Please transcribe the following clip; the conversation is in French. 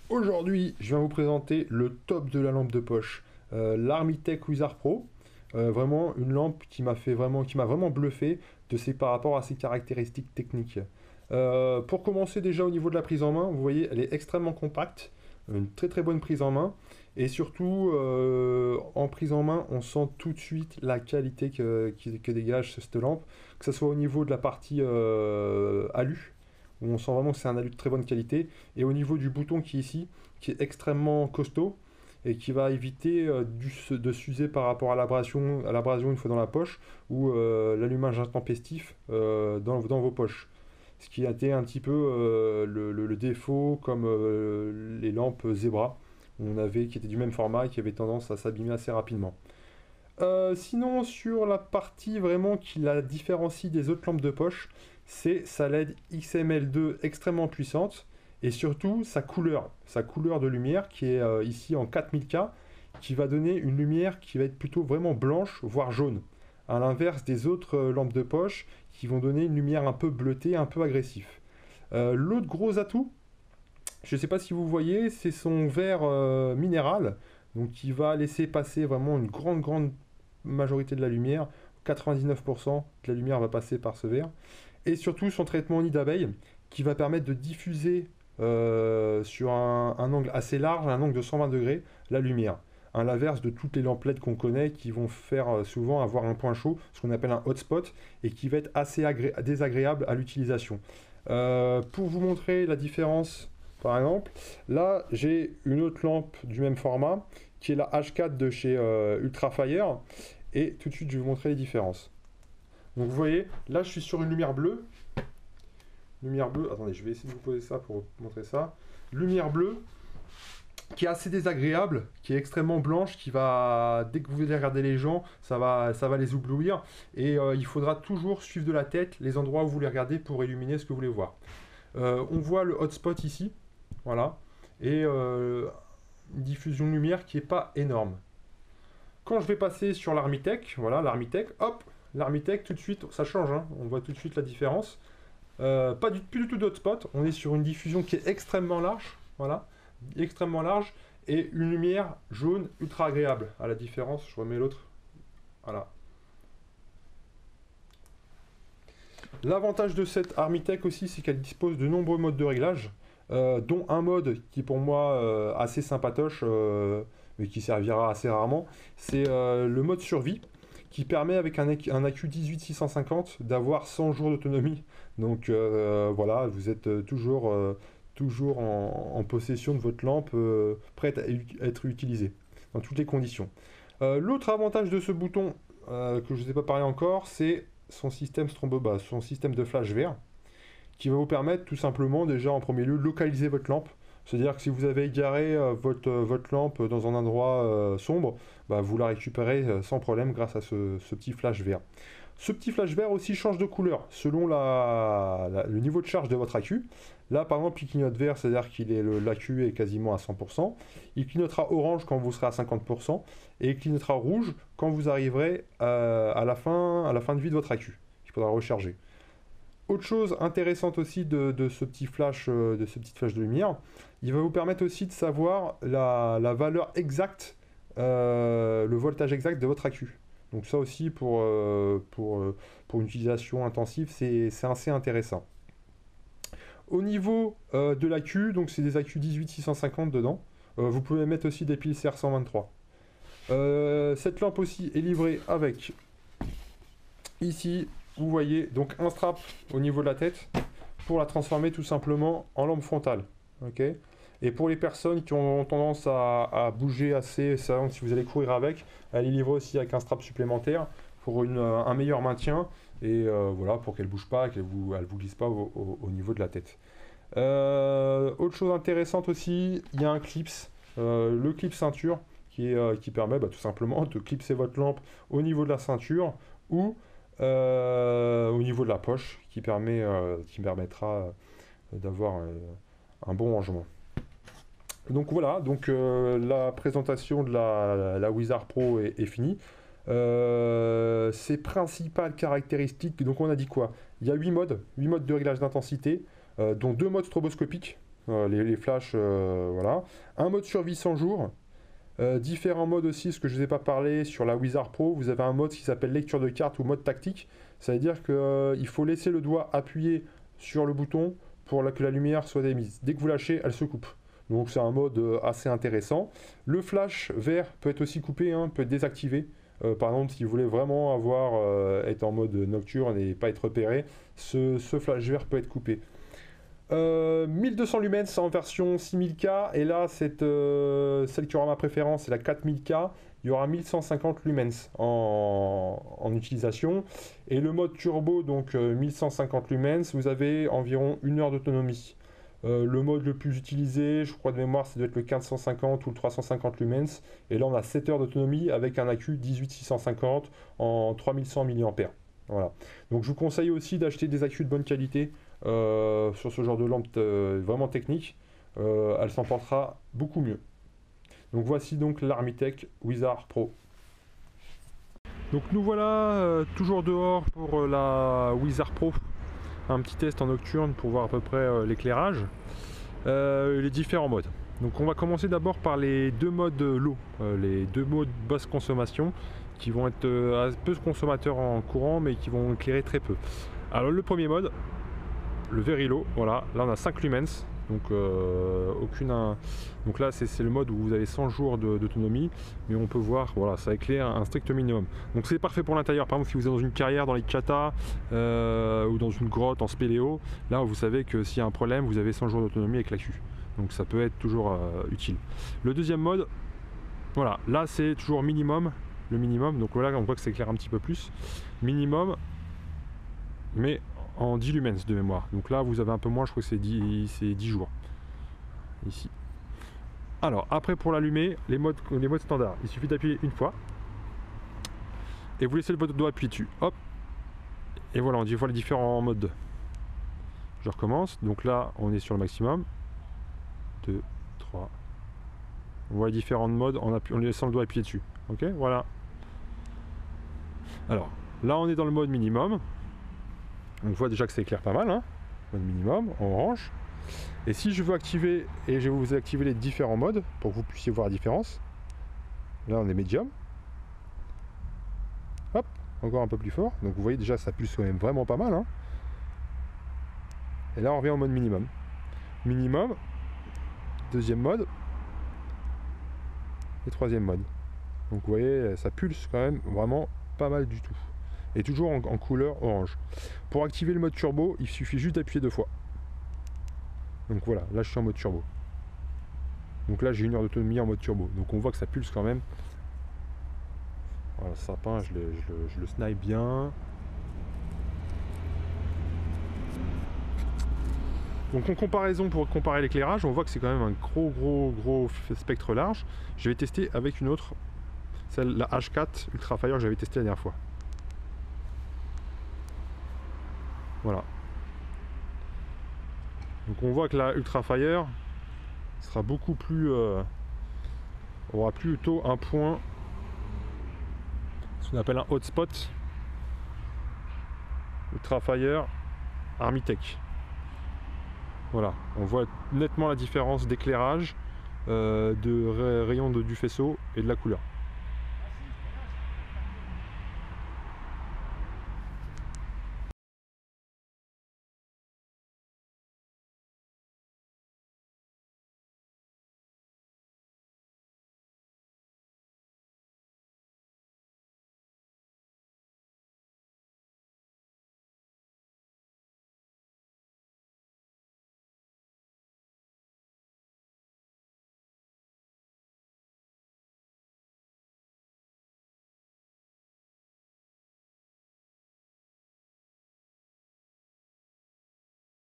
Aujourd'hui, je viens vous présenter le top de la lampe de poche, l'Armitech Wizard Pro. Vraiment une lampe qui m'a vraiment bluffé par rapport à ses caractéristiques techniques. Pour commencer déjà au niveau de la prise en main, vous voyez, elle est extrêmement compacte, une très très bonne prise en main. Et surtout, en prise en main, on sent tout de suite la qualité que dégage cette lampe, que ce soit au niveau de la partie alu, où on sent vraiment que c'est un alu de très bonne qualité, et au niveau du bouton qui est ici, qui est extrêmement costaud, et qui va éviter de s'user par rapport à l'abrasion une fois dans la poche, ou l'allumage intempestif dans vos poches. Ce qui a été un petit peu le défaut, comme les lampes Zebra, qui étaient du même format et qui avaient tendance à s'abîmer assez rapidement. Sinon, sur la partie vraiment qui la différencie des autres lampes de poche, c'est sa LED XML2 extrêmement puissante et surtout sa couleur de lumière qui est ici en 4000K, qui va donner une lumière qui va être plutôt vraiment blanche, voire jaune, à l'inverse des autres lampes de poche qui vont donner une lumière un peu bleutée, un peu agressif. L'autre gros atout, je ne sais pas si vous voyez, c'est son verre minéral, donc qui va laisser passer vraiment une grande majorité de la lumière. 99% de la lumière va passer par ce verre. Et surtout son traitement nid d'abeille, qui va permettre de diffuser sur un angle assez large, un angle de 120 degrés, la lumière. À l'inverse de toutes les lampes LED qu'on connaît, qui vont faire souvent avoir un point chaud, ce qu'on appelle un hotspot, et qui va être assez désagréable à l'utilisation. Pour vous montrer la différence, par exemple, là j'ai une autre lampe du même format, qui est la H4 de chez Ultrafire, et tout de suite je vais vous montrer les différences. Donc vous voyez, là je suis sur une lumière bleue. Lumière bleue, attendez, je vais essayer de vous poser ça pour vous montrer ça. Lumière bleue, qui est assez désagréable, qui est extrêmement blanche, qui va, dès que vous allez regarder les gens, ça va les éblouir. Et il faudra toujours suivre de la tête les endroits où vous les regardez pour illuminer ce que vous voulez voir. On voit le hotspot ici, voilà, et une diffusion de lumière qui n'est pas énorme. Quand je vais passer sur l'Armitech, voilà, l'Armitech, hop, l'Armitech, tout de suite, ça change, hein, on voit tout de suite la différence. Plus du tout d'hotspot, on est sur une diffusion qui est extrêmement large, voilà, extrêmement large, et une lumière jaune ultra agréable. À la différence, je remets l'autre, voilà. L'avantage de cette Armitech aussi, c'est qu'elle dispose de nombreux modes de réglage, dont un mode qui est pour moi assez sympatoche, mais qui servira assez rarement, c'est le mode survie, qui permet avec un AQ 18650 d'avoir 100 jours d'autonomie. Donc voilà, vous êtes toujours en possession de votre lampe, prête à être utilisée dans toutes les conditions. L'autre avantage de ce bouton, que je ne vous ai pas parlé encore, c'est son système son système de flash vert, qui va vous permettre tout simplement, déjà en premier lieu, de localiser votre lampe. C'est-à-dire que si vous avez égaré votre lampe dans un endroit sombre, bah, vous la récupérez sans problème grâce à ce petit flash vert. Ce petit flash vert aussi change de couleur selon le niveau de charge de votre AQ. Là, par exemple, il clignote vert, c'est-à-dire que l'AQ est quasiment à 100%. Il clignotera orange quand vous serez à 50%. Et il clignotera rouge quand vous arriverez à la fin de vie de votre AQ. Il faudra recharger. Autre chose intéressante aussi de ce petit flash de lumière, il va vous permettre aussi de savoir la valeur exacte, le voltage exact de votre AQ. Donc ça aussi pour une utilisation intensive, c'est assez intéressant. Au niveau de l'AQ, donc c'est des AQ 18650 dedans. Vous pouvez mettre aussi des piles CR123. Cette lampe aussi est livrée avec ici, vous voyez, donc un strap au niveau de la tête pour la transformer tout simplement en lampe frontale. Okay, et pour les personnes qui ont tendance à bouger assez, si vous allez courir avec, elle est livrée aussi avec un strap supplémentaire pour un meilleur maintien et voilà, pour qu'elle ne bouge pas, qu'elle vous glisse pas au niveau de la tête. Autre chose intéressante aussi, il y a un clips, le clip ceinture qui permet tout simplement de clipser votre lampe au niveau de la ceinture ou au niveau de la poche qui permettra d'avoir un bon rangement. Donc voilà, la présentation de la Wizard Pro est finie. Ses principales caractéristiques, donc on a dit quoi? Il y a 8 modes de réglage d'intensité, dont 2 modes stroboscopiques. les flashs, voilà. Un mode survie 100 jours. Différents modes aussi, ce que je ne vous ai pas parlé sur la Wizard Pro, vous avez un mode qui s'appelle lecture de cartes ou mode tactique. Ça veut dire qu'il faut laisser le doigt appuyé sur le bouton pour que la lumière soit émise. Dès que vous lâchez, elle se coupe. Donc c'est un mode assez intéressant. Le flash vert peut être aussi coupé, hein, peut être désactivé. Par exemple, si vous voulez vraiment être en mode nocturne et pas être repéré, ce flash vert peut être coupé. 1200 lumens en version 6000K, et là celle qui aura ma préférence c'est la 4000K. Il y aura 1150 lumens en utilisation, et le mode turbo, donc 1150 lumens, vous avez environ 1 heure d'autonomie. Le mode le plus utilisé, je crois de mémoire, ça doit être le 1550 ou le 350 lumens, et là on a 7 heures d'autonomie avec un accu 18650 en 3100 mAh. Voilà. Donc je vous conseille aussi d'acheter des accus de bonne qualité sur ce genre de lampe vraiment technique. Elle s'en portera beaucoup mieux. Donc voici donc l'Armitech Wizard Pro. Donc nous voilà toujours dehors pour la Wizard Pro. Un petit test en nocturne pour voir à peu près l'éclairage, les différents modes. Donc on va commencer d'abord par les deux modes low, les deux modes basse consommation qui vont être peu consommateurs en courant mais qui vont éclairer très peu. Alors le premier mode, le very low, voilà, là on a 5 lumens, donc donc là c'est le mode où vous avez 100 jours d'autonomie, mais on peut voir, voilà, ça éclaire un strict minimum. Donc c'est parfait pour l'intérieur. Par exemple, si vous êtes dans une carrière dans les katas ou dans une grotte en spéléo, là vous savez que s'il y a un problème, vous avez 100 jours d'autonomie avec l'accu. Donc ça peut être toujours utile. Le deuxième mode, voilà, là c'est toujours minimum, le minimum, donc voilà, on voit que ça éclaire un petit peu plus. Minimum, mais en 10 lumens de mémoire. Donc là vous avez un peu moins, je crois que c'est 10 jours. Ici. Alors après pour l'allumer, les modes standards, il suffit d'appuyer une fois. Et vous laissez votre doigt appuyer dessus. Hop. Et voilà, on voit les différents modes. Je recommence. Donc là on est sur le maximum. 2, 3. On voit les différents modes en laissant le doigt appuyer dessus. Ok, voilà. Alors là on est dans le mode minimum. On voit déjà que ça éclaire pas mal, hein. Mode minimum, en orange. Et si je veux activer, et je vais vous activer les différents modes pour que vous puissiez voir la différence. Là on est médium. Hop, encore un peu plus fort. Donc vous voyez déjà ça pulse quand même vraiment pas mal, hein. Et là on revient en mode minimum. Minimum, deuxième mode, et troisième mode. Donc vous voyez ça pulse quand même vraiment pas mal du tout. Et toujours en couleur orange. Pour activer le mode turbo, il suffit juste d'appuyer 2 fois. Donc voilà, là je suis en mode turbo. Donc là j'ai 1 heure d'autonomie en mode turbo. Donc on voit que ça pulse quand même. Voilà, le sapin, je le snipe bien. Donc en comparaison, pour comparer l'éclairage, on voit que c'est quand même un gros spectre large. Je vais tester avec une autre, la H4 Ultrafire que j'avais testé la dernière fois. Voilà. Donc on voit que la Ultrafire sera beaucoup plus... aura plutôt un point, ce qu'on appelle un hotspot. Ultrafire Armitech. Voilà, on voit nettement la différence d'éclairage, de rayons du faisceau et de la couleur.